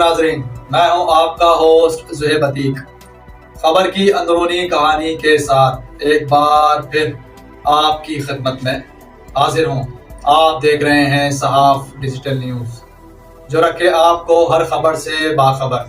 नाजरीन, मैं हूं आपका होस्ट ज़ुहैब अतीक। खबर की अंदरूनी कहानी के साथ एक बार फिर आपकी खिदमत में हाजिर हूं। आप देख रहे हैं सहाफ डिजिटल न्यूज़, जो रखे आपको हर खबर से बाखबर।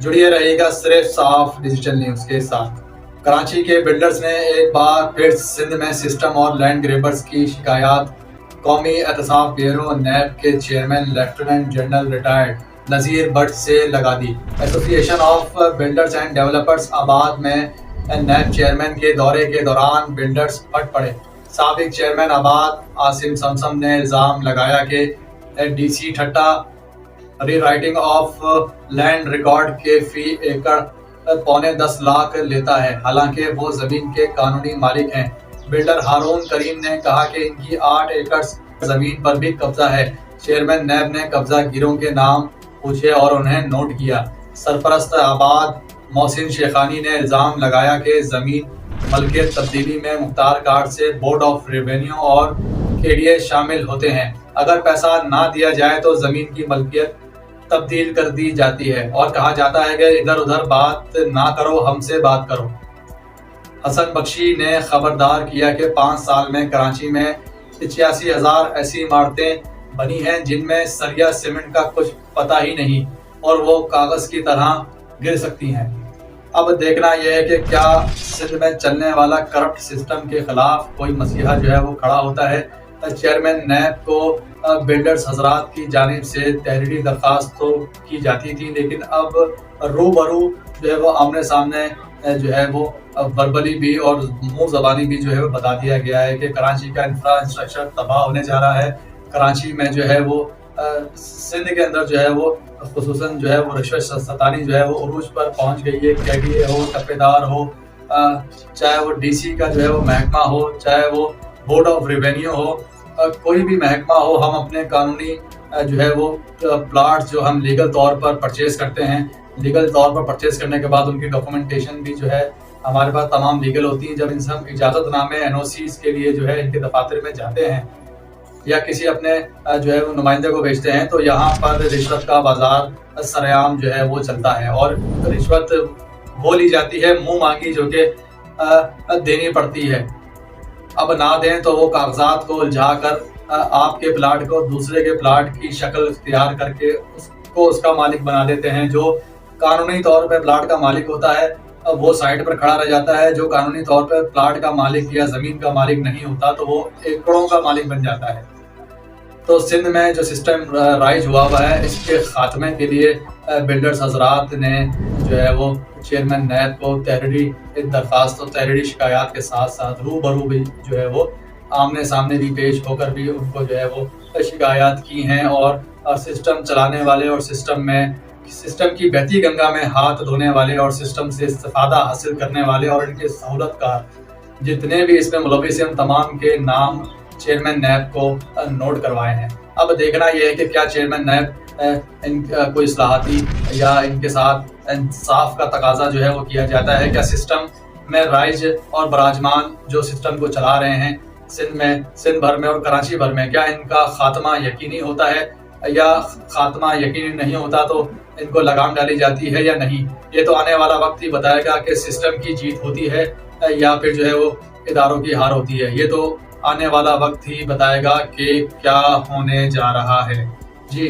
जुड़िए रहिएगा सिर्फ सहाफ डिजिटल न्यूज़ के साथ। कराची के बिल्डर्स ने एक बार फिर सिंध में सिस्टम और लैंड ग्रेबर्स की शिकायत कौमी एहतसाब ब्यूरो नैब के chairman lieutenant general retired Nazir Bhatt से लगा दी। Association of builders and developers आबाद में नैब चेयरमैन के दौरे के दौरान बिल्डर्स फट पड़े। साबिक चेयरमैन आबाद आसिम समसम ने इल्ज़ाम लगाया कि DC Thatta rewriting of land record के फी एकड़ पौने 10 लाख लेता है, हालांकि वो जमीन के कानूनी मालिक हैं। बिल्डर हारून करीम ने कहा कि इनकी 8 एकड़ जमीन पर भी कब्जा है। चेयरमैन नैब ने कब्जा गिरों के नाम पूछे और उन्हें नोट किया। सरपरस्त आबाद मोहसिन शेखानी ने इल्जाम लगाया कि जमीन मलकियत तब्दीली में मुख्तार कार्ड से बोर्ड ऑफ रेवेन्यू और KDA शामिल होते हैं। अगर पैसा ना दिया जाए तो जमीन की मलकियत तब्दील कर दी जाती है और कहा जाता है कि इधर उधर बात ना करो, हमसे बात करो। हसन बख्शी ने खबरदार किया कि 5 साल में कराची में 85,000 ऐसी इमारतें बनी हैं जिनमें सरिया सीमेंट का कुछ पता ही नहीं और वो कागज की तरह गिर सकती हैं। अब देखना यह है कि क्या सिंध में चलने वाला करप्ट सिस्टम के खिलाफ कोई मसीहा जो है वो खड़ा होता है। चेयरमैन नैब को बिल्डर्स हजरात की जानिब से तहरीरी दरख्वास्त तो की जाती थी, लेकिन अब रूबरू जो है वो आमने सामने जो है वो वर्बली भी और मुंह ज़बानी भी जो है वो बता दिया गया है कि कराची का इंफ्रास्ट्रक्चर तबाह होने जा रहा है। कराची में जो है वो सिंध के अंदर जो है वो खुसूसन जो है वो रिश्वत सतानी जो है वो उरूज पर पहुंच गई है। KDA हो, टप्पेदार हो, चाहे वो DC का जो है वो महकमा हो, चाहे वो बोर्ड ऑफ रेवेन्यू हो, कोई भी महकमा हो, हम अपने कानूनी जो है वो प्लाट जो हम लीगल तौर पर परचेज करते हैं, लीगल तौर पर परचेज करने के बाद उनकी डॉक्यूमेंटेशन भी जो है हमारे पास तमाम लीगल होती है। जब इनसे हम इजाज़तनामे NOCs के लिए जो है इनके दफातर में जाते हैं या किसी अपने जो है वो नुमाइंदे को भेजते हैं, तो यहाँ पर रिश्वत का बाजार सरेआम जो है वो चलता है और रिश्वत वो ली जाती है मुंह मांगी, जो कि देनी पड़ती है। अब ना दें तो वो कागजात को उलझा कर आपके प्लाट को दूसरे के प्लाट की शक्ल इख्तियार करके उसको उसका मालिक बना देते हैं। जो कानूनी तौर पर प्लाट का मालिक होता है वो साइड पर खड़ा रह जाता है। जो कानूनी तौर पर प्लाट का मालिक या जमीन का मालिक नहीं होता तो वो एकड़ों का मालिक बन जाता है। तो सिंध में जो सिस्टम राइज हुआ हुआ है, इसके खात्मे के लिए बिल्डर्स हजरात ने जो है वो चेयरमैन नैब को तहरीरी दरख्वास्त और तहरीरी शिकायत के साथ साथ रूबरू भी जो है वो आमने सामने भी पेश होकर भी उनको जो है वो शिकायत की हैं। और सिस्टम चलाने वाले और सिस्टम की बहती गंगा में हाथ धोने वाले और सिस्टम से इस्तेफादा हासिल करने वाले और इनके सहूलतकार जितने भी इसमें मुलविस हैं, तमाम के नाम चेयरमैन नैब को नोट करवाए हैं। अब देखना यह है कि क्या चेयरमैन नैब कोई इस्लाहाती या इनके साथ इंसाफ का तकाजा जो है वो किया जाता है। क्या सिस्टम में राइज और बराजमान जो सिस्टम को चला रहे हैं सिंध भर में और कराची भर में, क्या इनका खात्मा यकीनी होता है या खात्मा यकीनी नहीं होता तो इनको लगाम डाली जाती है या नहीं। ये तो आने वाला वक्त ही बताएगा कि सिस्टम की जीत होती है या फिर जो है वो इदारों की हार होती है। ये तो आने वाला वक्त ही बताएगा कि क्या होने जा रहा है। जी।